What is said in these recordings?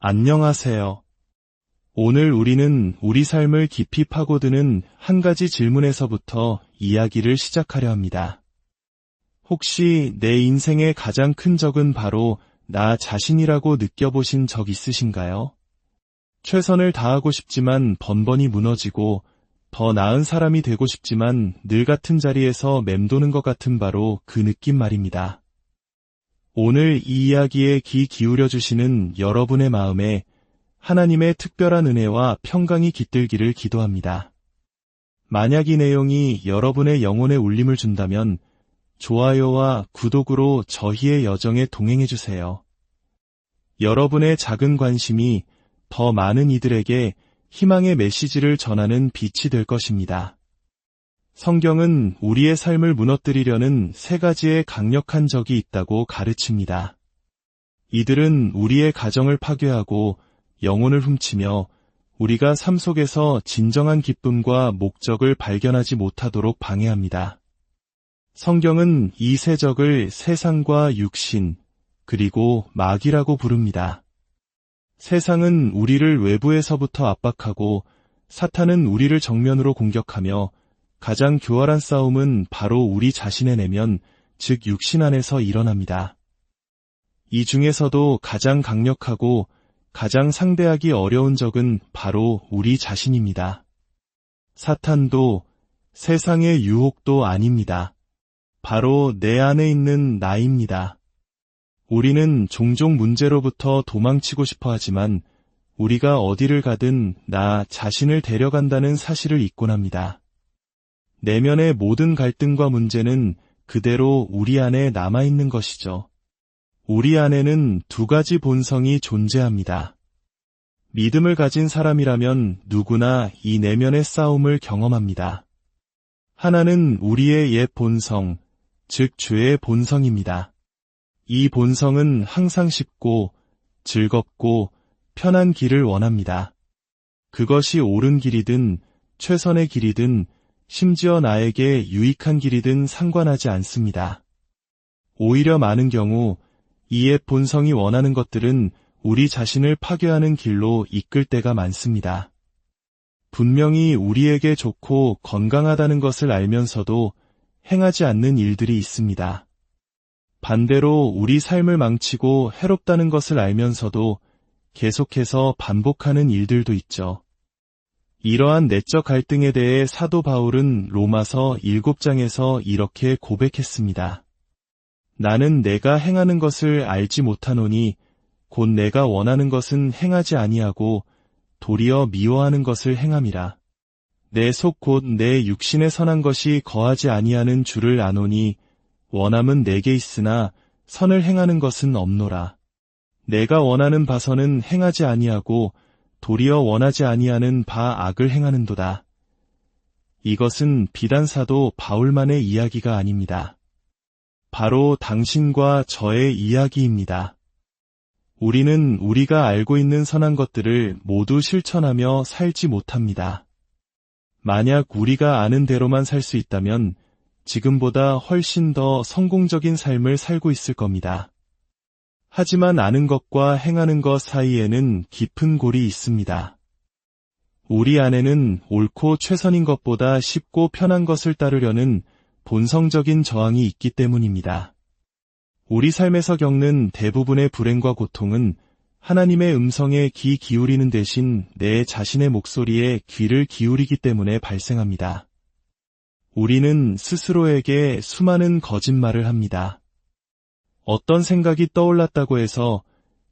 안녕하세요. 오늘 우리는 우리 삶을 깊이 파고드는 한 가지 질문에서부터 이야기를 시작하려 합니다. 혹시 내 인생의 가장 큰 적은 바로 나 자신이라고 느껴보신 적 있으신가요? 최선을 다하고 싶지만 번번이 무너지고 더 나은 사람이 되고 싶지만 늘 같은 자리에서 맴도는 것 같은 바로 그 느낌 말입니다. 오늘 이 이야기에 귀 기울여 주시는 여러분의 마음에 하나님의 특별한 은혜와 평강이 깃들기를 기도합니다. 만약 이 내용이 여러분의 영혼에 울림을 준다면 좋아요와 구독으로 저희의 여정에 동행해 주세요. 여러분의 작은 관심이 더 많은 이들에게 희망의 메시지를 전하는 빛이 될 것입니다. 성경은 우리의 삶을 무너뜨리려는 세 가지의 강력한 적이 있다고 가르칩니다. 이들은 우리의 가정을 파괴하고 영혼을 훔치며 우리가 삶 속에서 진정한 기쁨과 목적을 발견하지 못하도록 방해합니다. 성경은 이 세 적을 세상과 육신, 그리고 마귀라고 부릅니다. 세상은 우리를 외부에서부터 압박하고 사탄은 우리를 정면으로 공격하며 가장 교활한 싸움은 바로 우리 자신의 내면, 즉 육신 안에서 일어납니다. 이 중에서도 가장 강력하고 가장 상대하기 어려운 적은 바로 우리 자신입니다. 사탄도 세상의 유혹도 아닙니다. 바로 내 안에 있는 나입니다. 우리는 종종 문제로부터 도망치고 싶어 하지만 우리가 어디를 가든 나 자신을 데려간다는 사실을 잊곤 합니다. 내면의 모든 갈등과 문제는 그대로 우리 안에 남아있는 것이죠. 우리 안에는 두 가지 본성이 존재합니다. 믿음을 가진 사람이라면 누구나 이 내면의 싸움을 경험합니다. 하나는 우리의 옛 본성, 즉 죄의 본성입니다. 이 본성은 항상 쉽고 즐겁고 편한 길을 원합니다. 그것이 옳은 길이든 최선의 길이든 심지어 나에게 유익한 길이든 상관하지 않습니다. 오히려 많은 경우 이 옛 본성이 원하는 것들은 우리 자신을 파괴하는 길로 이끌 때가 많습니다. 분명히 우리에게 좋고 건강하다는 것을 알면서도 행하지 않는 일들이 있습니다. 반대로 우리 삶을 망치고 해롭다는 것을 알면서도 계속해서 반복하는 일들도 있죠. 이러한 내적 갈등에 대해 사도 바울은 로마서 7장에서 이렇게 고백했습니다. 나는 내가 행하는 것을 알지 못하노니 곧 내가 원하는 것은 행하지 아니하고 도리어 미워하는 것을 행함이라. 내 속 곧 내 육신에 선한 것이 거하지 아니하는 줄을 아노니 원함은 내게 있으나 선을 행하는 것은 없노라. 내가 원하는 바서는 행하지 아니하고 도리어 원하지 아니하는 바 악을 행하는도다. 이것은 비단 사도 바울만의 이야기가 아닙니다. 바로 당신과 저의 이야기입니다. 우리는 우리가 알고 있는 선한 것들을 모두 실천하며 살지 못합니다. 만약 우리가 아는 대로만 살 수 있다면 지금보다 훨씬 더 성공적인 삶을 살고 있을 겁니다. 하지만 아는 것과 행하는 것 사이에는 깊은 골이 있습니다. 우리 안에는 옳고 최선인 것보다 쉽고 편한 것을 따르려는 본성적인 저항이 있기 때문입니다. 우리 삶에서 겪는 대부분의 불행과 고통은 하나님의 음성에 귀 기울이는 대신 내 자신의 목소리에 귀를 기울이기 때문에 발생합니다. 우리는 스스로에게 수많은 거짓말을 합니다. 어떤 생각이 떠올랐다고 해서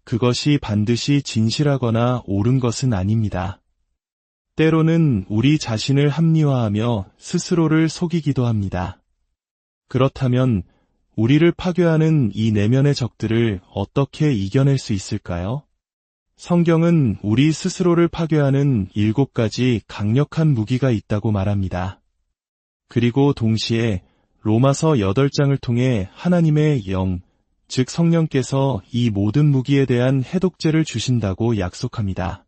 그것이 반드시 진실하거나 옳은 것은 아닙니다. 때로는 우리 자신을 합리화하며 스스로를 속이기도 합니다. 그렇다면 우리를 파괴하는 이 내면의 적들을 어떻게 이겨낼 수 있을까요? 성경은 우리 스스로를 파괴하는 7가지 강력한 무기가 있다고 말합니다. 그리고 동시에 로마서 8장을 통해 하나님의 영, 즉 성령께서 이 모든 무기에 대한 해독제를 주신다고 약속합니다.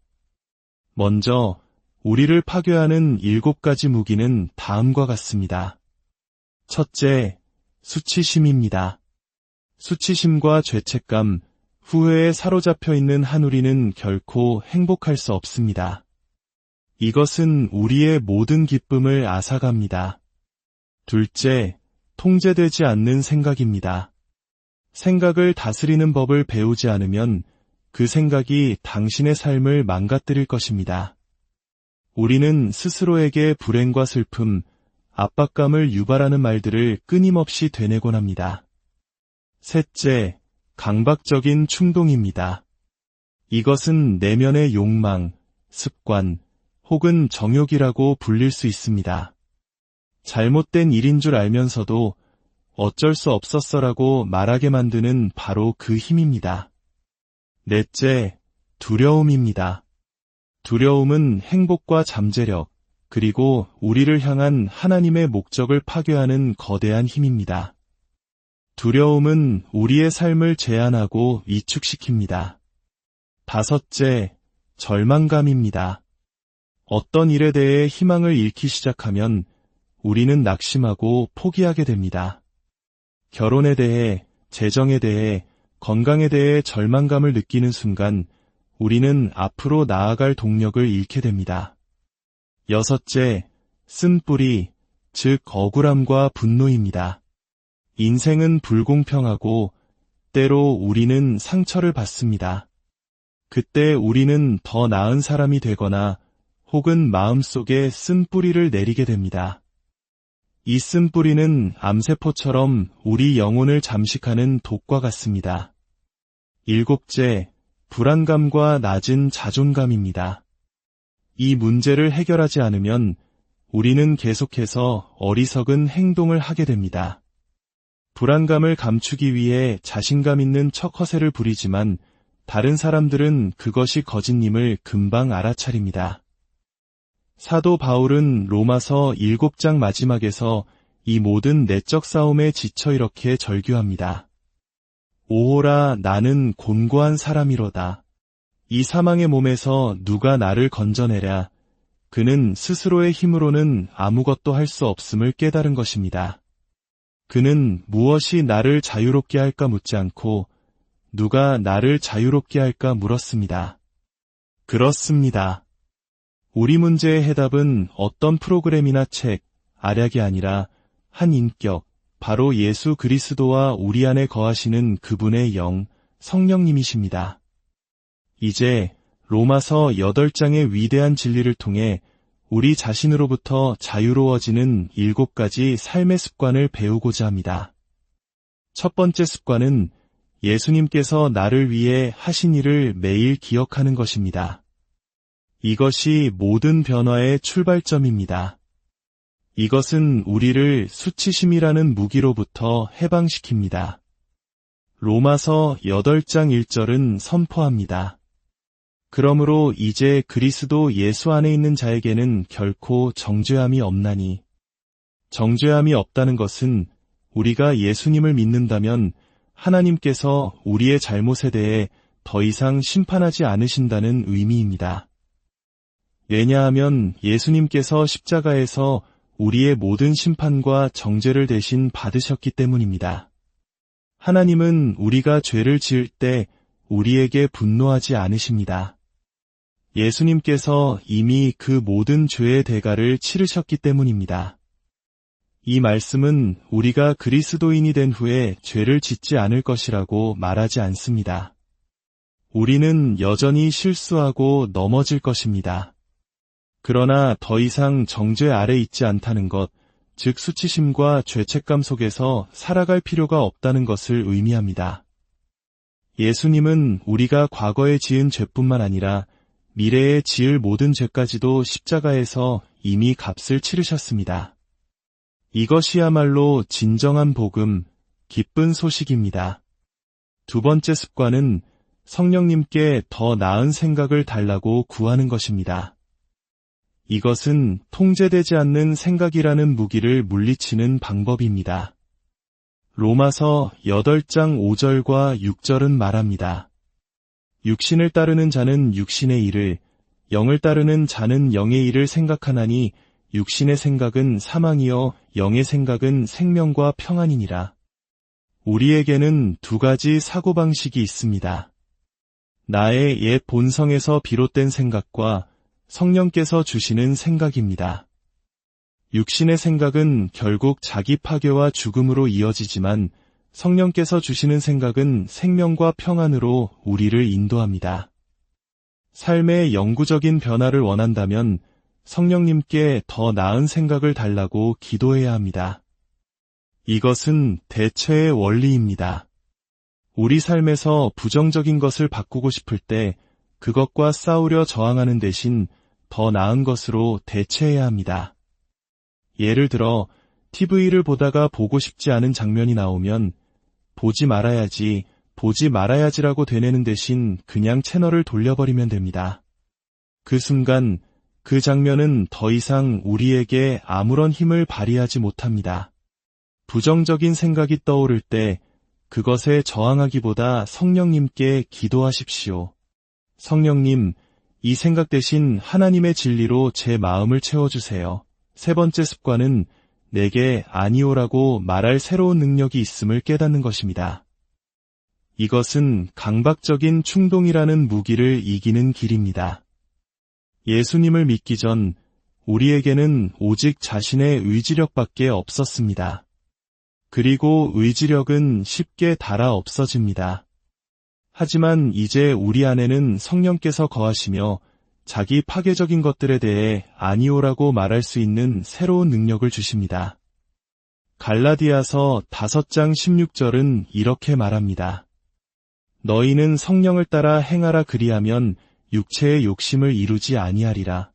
먼저 우리를 파괴하는 7가지 무기는 다음과 같습니다. 첫째, 수치심입니다. 수치심과 죄책감, 후회에 사로잡혀 있는 한 우리는 결코 행복할 수 없습니다. 이것은 우리의 모든 기쁨을 앗아갑니다. 둘째, 통제되지 않는 생각입니다. 생각을 다스리는 법을 배우지 않으면 그 생각이 당신의 삶을 망가뜨릴 것입니다. 우리는 스스로에게 불행과 슬픔, 압박감을 유발하는 말들을 끊임없이 되뇌곤 합니다. 셋째, 강박적인 충동입니다. 이것은 내면의 욕망, 습관, 혹은 정욕이라고 불릴 수 있습니다. 잘못된 일인 줄 알면서도 어쩔 수 없었어라고 말하게 만드는 바로 그 힘입니다. 넷째, 두려움입니다. 두려움은 행복과 잠재력, 그리고 우리를 향한 하나님의 목적을 파괴하는 거대한 힘입니다. 두려움은 우리의 삶을 제한하고 위축시킵니다. 다섯째, 절망감입니다. 어떤 일에 대해 희망을 잃기 시작하면 우리는 낙심하고 포기하게 됩니다. 결혼에 대해, 재정에 대해, 건강에 대해 절망감을 느끼는 순간 우리는 앞으로 나아갈 동력을 잃게 됩니다. 여섯째, 쓴뿌리, 즉 억울함과 분노입니다. 인생은 불공평하고 때로 우리는 상처를 받습니다. 그때 우리는 더 나은 사람이 되거나 혹은 마음속에 쓴뿌리를 내리게 됩니다. 이 쓴뿌리는 암세포처럼 우리 영혼을 잠식하는 독과 같습니다. 일곱째, 불안감과 낮은 자존감입니다. 이 문제를 해결하지 않으면 우리는 계속해서 어리석은 행동을 하게 됩니다. 불안감을 감추기 위해 자신감 있는 척 허세를 부리지만 다른 사람들은 그것이 거짓임을 금방 알아차립니다. 사도 바울은 로마서 7장 마지막에서 이 모든 내적 싸움에 지쳐 이렇게 절규합니다. 오호라 나는 곤고한 사람이로다. 이 사망의 몸에서 누가 나를 건져내랴. 그는 스스로의 힘으로는 아무것도 할 수 없음을 깨달은 것입니다. 그는 무엇이 나를 자유롭게 할까 묻지 않고 누가 나를 자유롭게 할까 물었습니다. 그렇습니다. 우리 문제의 해답은 어떤 프로그램이나 책, 알약이 아니라 한 인격, 바로 예수 그리스도와 우리 안에 거하시는 그분의 영, 성령님이십니다. 이제 로마서 8장의 위대한 진리를 통해 우리 자신으로부터 자유로워지는 7가지 삶의 습관을 배우고자 합니다. 첫 번째 습관은 예수님께서 나를 위해 하신 일을 매일 기억하는 것입니다. 이것이 모든 변화의 출발점입니다. 이것은 우리를 수치심이라는 무기로부터 해방시킵니다. 로마서 8장 1절은 선포합니다. 그러므로 이제 그리스도 예수 안에 있는 자에게는 결코 정죄함이 없나니. 정죄함이 없다는 것은 우리가 예수님을 믿는다면 하나님께서 우리의 잘못에 대해 더 이상 심판하지 않으신다는 의미입니다. 왜냐하면 예수님께서 십자가에서 우리의 모든 심판과 정죄를 대신 받으셨기 때문입니다. 하나님은 우리가 죄를 지을 때 우리에게 분노하지 않으십니다. 예수님께서 이미 그 모든 죄의 대가를 치르셨기 때문입니다. 이 말씀은 우리가 그리스도인이 된 후에 죄를 짓지 않을 것이라고 말하지 않습니다. 우리는 여전히 실수하고 넘어질 것입니다. 그러나 더 이상 정죄 아래 있지 않다는 것, 즉 수치심과 죄책감 속에서 살아갈 필요가 없다는 것을 의미합니다. 예수님은 우리가 과거에 지은 죄뿐만 아니라 미래에 지을 모든 죄까지도 십자가에서 이미 값을 치르셨습니다. 이것이야말로 진정한 복음, 기쁜 소식입니다. 두 번째 습관은 성령님께 더 나은 생각을 달라고 구하는 것입니다. 이것은 통제되지 않는 생각이라는 무기를 물리치는 방법입니다. 로마서 8장 5절과 6절은 말합니다. 육신을 따르는 자는 육신의 일을, 영을 따르는 자는 영의 일을 생각하나니 육신의 생각은 사망이요 영의 생각은 생명과 평안이니라. 우리에게는 두 가지 사고방식이 있습니다. 나의 옛 본성에서 비롯된 생각과 성령께서 주시는 생각입니다. 육신의 생각은 결국 자기 파괴와 죽음으로 이어지지만 성령께서 주시는 생각은 생명과 평안으로 우리를 인도합니다. 삶의 영구적인 변화를 원한다면 성령님께 더 나은 생각을 달라고 기도해야 합니다. 이것은 대체의 원리입니다. 우리 삶에서 부정적인 것을 바꾸고 싶을 때 그것과 싸우려 저항하는 대신 더 나은 것으로 대체해야 합니다. 예를 들어 TV를 보다가 보고 싶지 않은 장면이 나오면 보지 말아야지라고 되뇌는 대신 그냥 채널을 돌려버리면 됩니다. 그 순간 그 장면은 더 이상 우리에게 아무런 힘을 발휘하지 못합니다. 부정적인 생각이 떠오를 때 그것에 저항하기보다 성령님께 기도하십시오. 성령님, 이 생각 대신 하나님의 진리로 제 마음을 채워주세요. 세 번째 습관은 내게 아니오라고 말할 새로운 능력이 있음을 깨닫는 것입니다. 이것은 강박적인 충동이라는 무기를 이기는 길입니다. 예수님을 믿기 전 우리에게는 오직 자신의 의지력밖에 없었습니다. 그리고 의지력은 쉽게 닳아 없어집니다. 하지만 이제 우리 안에는 성령께서 거하시며 자기 파괴적인 것들에 대해 아니오라고 말할 수 있는 새로운 능력을 주십니다. 갈라디아서 5장 16절은 이렇게 말합니다. 너희는 성령을 따라 행하라 그리하면 육체의 욕심을 이루지 아니하리라.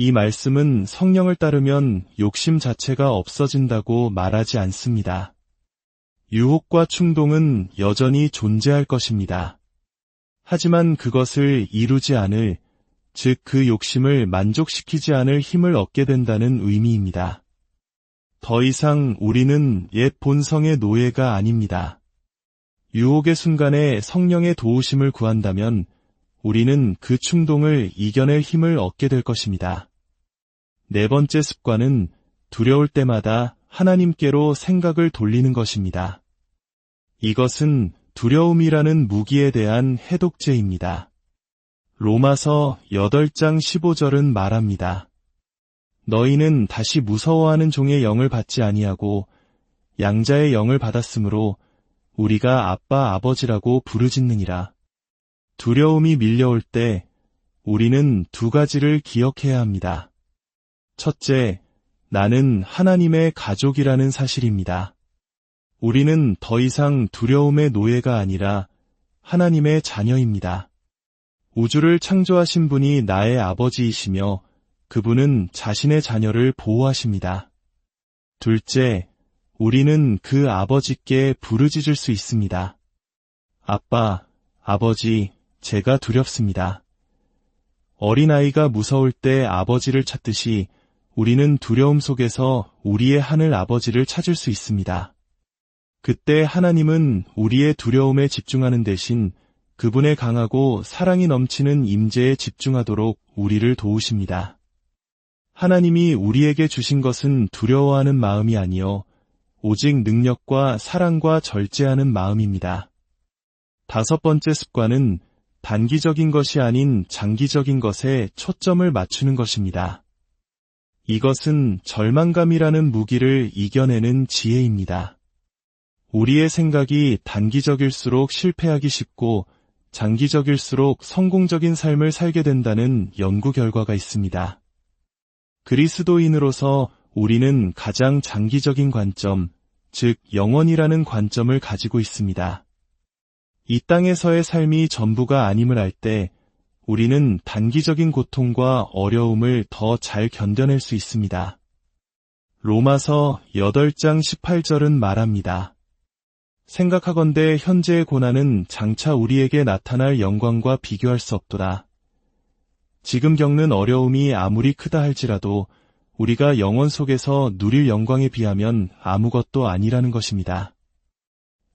이 말씀은 성령을 따르면 욕심 자체가 없어진다고 말하지 않습니다. 유혹과 충동은 여전히 존재할 것입니다. 하지만 그것을 이루지 않을, 즉 그 욕심을 만족시키지 않을 힘을 얻게 된다는 의미입니다. 더 이상 우리는 옛 본성의 노예가 아닙니다. 유혹의 순간에 성령의 도우심을 구한다면 우리는 그 충동을 이겨낼 힘을 얻게 될 것입니다. 네 번째 습관은 두려울 때마다 하나님께로 생각을 돌리는 것입니다. 이것은 두려움이라는 무기에 대한 해독제입니다. 로마서 8장 15절은 말합니다. 너희는 다시 무서워하는 종의 영을 받지 아니하고 양자의 영을 받았으므로 우리가 아빠 아버지라고 부르짖느니라. 두려움이 밀려올 때 우리는 두 가지를 기억해야 합니다. 첫째, 나는 하나님의 가족이라는 사실입니다. 우리는 더 이상 두려움의 노예가 아니라 하나님의 자녀입니다. 우주를 창조하신 분이 나의 아버지이시며 그분은 자신의 자녀를 보호하십니다. 둘째, 우리는 그 아버지께 부르짖을 수 있습니다. 아빠, 아버지, 제가 두렵습니다. 어린아이가 무서울 때 아버지를 찾듯이 우리는 두려움 속에서 우리의 하늘 아버지를 찾을 수 있습니다. 그때 하나님은 우리의 두려움에 집중하는 대신 그분의 강하고 사랑이 넘치는 임재에 집중하도록 우리를 도우십니다. 하나님이 우리에게 주신 것은 두려워하는 마음이 아니요 오직 능력과 사랑과 절제하는 마음입니다. 다섯 번째 습관은 단기적인 것이 아닌 장기적인 것에 초점을 맞추는 것입니다. 이것은 절망감이라는 무기를 이겨내는 지혜입니다. 우리의 생각이 단기적일수록 실패하기 쉽고 장기적일수록 성공적인 삶을 살게 된다는 연구 결과가 있습니다. 그리스도인으로서 우리는 가장 장기적인 관점, 즉 영원이라는 관점을 가지고 있습니다. 이 땅에서의 삶이 전부가 아님을 알 때 우리는 단기적인 고통과 어려움을 더 잘 견뎌낼 수 있습니다. 로마서 8장 18절은 말합니다. 생각하건대 현재의 고난은 장차 우리에게 나타날 영광과 비교할 수 없도다. 지금 겪는 어려움이 아무리 크다 할지라도 우리가 영원 속에서 누릴 영광에 비하면 아무것도 아니라는 것입니다.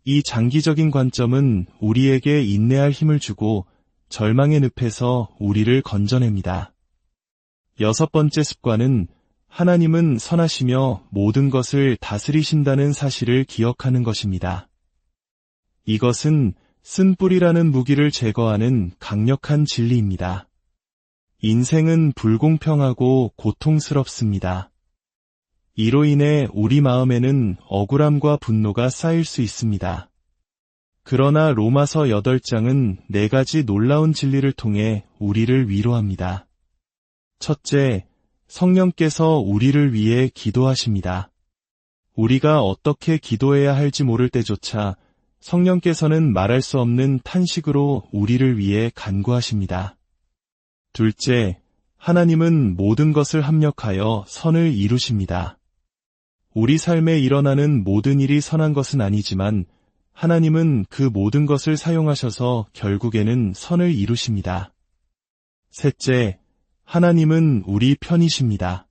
이 장기적인 관점은 우리에게 인내할 힘을 주고 절망의 늪에서 우리를 건져냅니다. 여섯 번째 습관은 하나님은 선하시며 모든 것을 다스리신다는 사실을 기억하는 것입니다. 이것은 쓴뿌리라는 무기를 제거하는 강력한 진리입니다. 인생은 불공평하고 고통스럽습니다. 이로 인해 우리 마음에는 억울함과 분노가 쌓일 수 있습니다. 그러나 로마서 8장은 4가지 놀라운 진리를 통해 우리를 위로합니다. 첫째, 성령께서 우리를 위해 기도하십니다. 우리가 어떻게 기도해야 할지 모를 때조차 성령께서는 말할 수 없는 탄식으로 우리를 위해 간구하십니다. 둘째, 하나님은 모든 것을 합력하여 선을 이루십니다. 우리 삶에 일어나는 모든 일이 선한 것은 아니지만 하나님은 그 모든 것을 사용하셔서 결국에는 선을 이루십니다. 셋째, 하나님은 우리 편이십니다.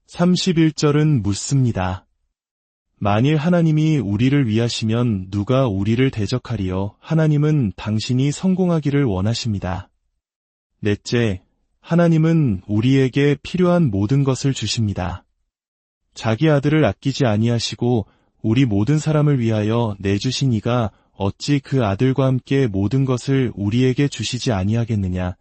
31절은 묻습니다. 만일 하나님이 우리를 위하시면 누가 우리를 대적하리요? 하나님은 당신이 성공하기를 원하십니다. 넷째, 하나님은 우리에게 필요한 모든 것을 주십니다. 자기 아들을 아끼지 아니하시고 우리 모든 사람을 위하여 내주신 이가 어찌 그 아들과 함께 모든 것을 우리에게 주시지 아니하겠느냐.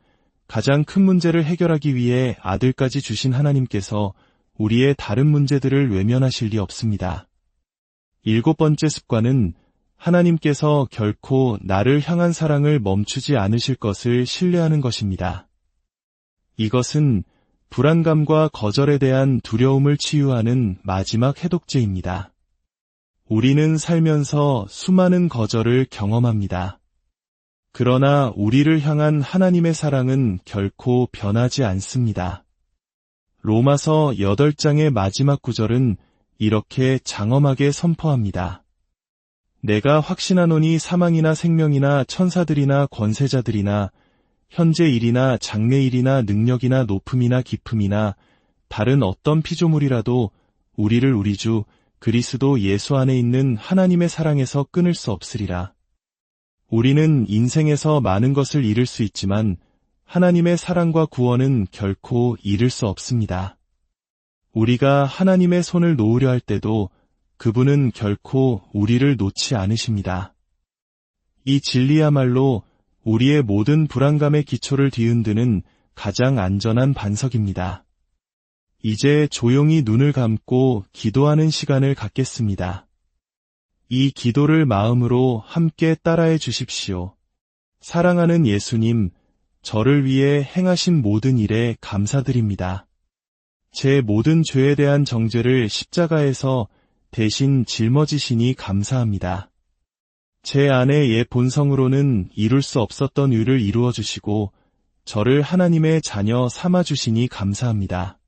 가장 큰 문제를 해결하기 위해 아들까지 주신 하나님께서 우리의 다른 문제들을 외면하실 리 없습니다. 7번째 습관은 하나님께서 결코 나를 향한 사랑을 멈추지 않으실 것을 신뢰하는 것입니다. 이것은 불안감과 거절에 대한 두려움을 치유하는 마지막 해독제입니다. 우리는 살면서 수많은 거절을 경험합니다. 그러나 우리를 향한 하나님의 사랑은 결코 변하지 않습니다. 로마서 8장의 마지막 구절은 이렇게 장엄하게 선포합니다. 내가 확신하노니 사망이나 생명이나 천사들이나 권세자들이나 현재 일이나 장래일이나 능력이나 높음이나 깊음이나 다른 어떤 피조물이라도 우리를 우리 주 그리스도 예수 안에 있는 하나님의 사랑에서 끊을 수 없으리라. 우리는 인생에서 많은 것을 잃을 수 있지만 하나님의 사랑과 구원은 결코 잃을 수 없습니다. 우리가 하나님의 손을 놓으려 할 때도 그분은 결코 우리를 놓지 않으십니다. 이 진리야말로 우리의 모든 불안감의 기초를 뒤흔드는 가장 안전한 반석입니다. 이제 조용히 눈을 감고 기도하는 시간을 갖겠습니다. 이 기도를 마음으로 함께 따라해 주십시오. 사랑하는 예수님, 저를 위해 행하신 모든 일에 감사드립니다. 제 모든 죄에 대한 정죄를 십자가에서 대신 짊어지시니 감사합니다. 제 안의 옛 본성으로는 이룰 수 없었던 일을 이루어 주시고 저를 하나님의 자녀 삼아 주시니 감사합니다.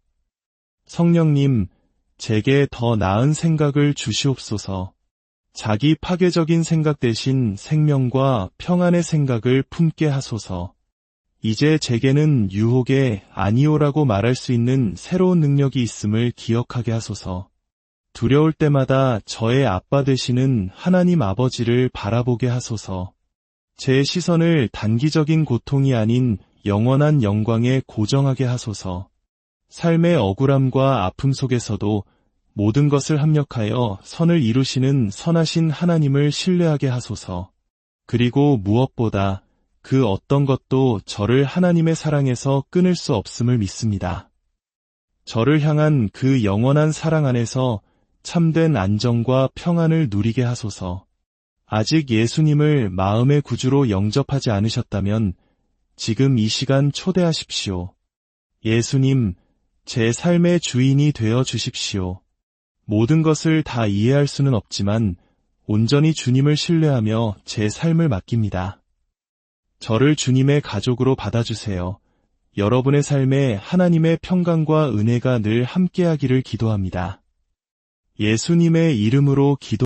성령님, 제게 더 나은 생각을 주시옵소서. 자기 파괴적인 생각 대신 생명과 평안의 생각을 품게 하소서. 이제 제게는 유혹에 아니오라고 말할 수 있는 새로운 능력이 있음을 기억하게 하소서. 두려울 때마다 저의 아빠 되시는 하나님 아버지를 바라보게 하소서. 제 시선을 단기적인 고통이 아닌 영원한 영광에 고정하게 하소서. 삶의 억울함과 아픔 속에서도 모든 것을 합력하여 선을 이루시는 선하신 하나님을 신뢰하게 하소서. 그리고 무엇보다 그 어떤 것도 저를 하나님의 사랑에서 끊을 수 없음을 믿습니다. 저를 향한 그 영원한 사랑 안에서 참된 안정과 평안을 누리게 하소서. 아직 예수님을 마음의 구주로 영접하지 않으셨다면 지금 이 시간 초대하십시오. 예수님, 제 삶의 주인이 되어 주십시오. 모든 것을 다 이해할 수는 없지만 온전히 주님을 신뢰하며 제 삶을 맡깁니다. 저를 주님의 가족으로 받아주세요. 여러분의 삶에 하나님의 평강과 은혜가 늘 함께하기를 기도합니다. 예수님의 이름으로 기도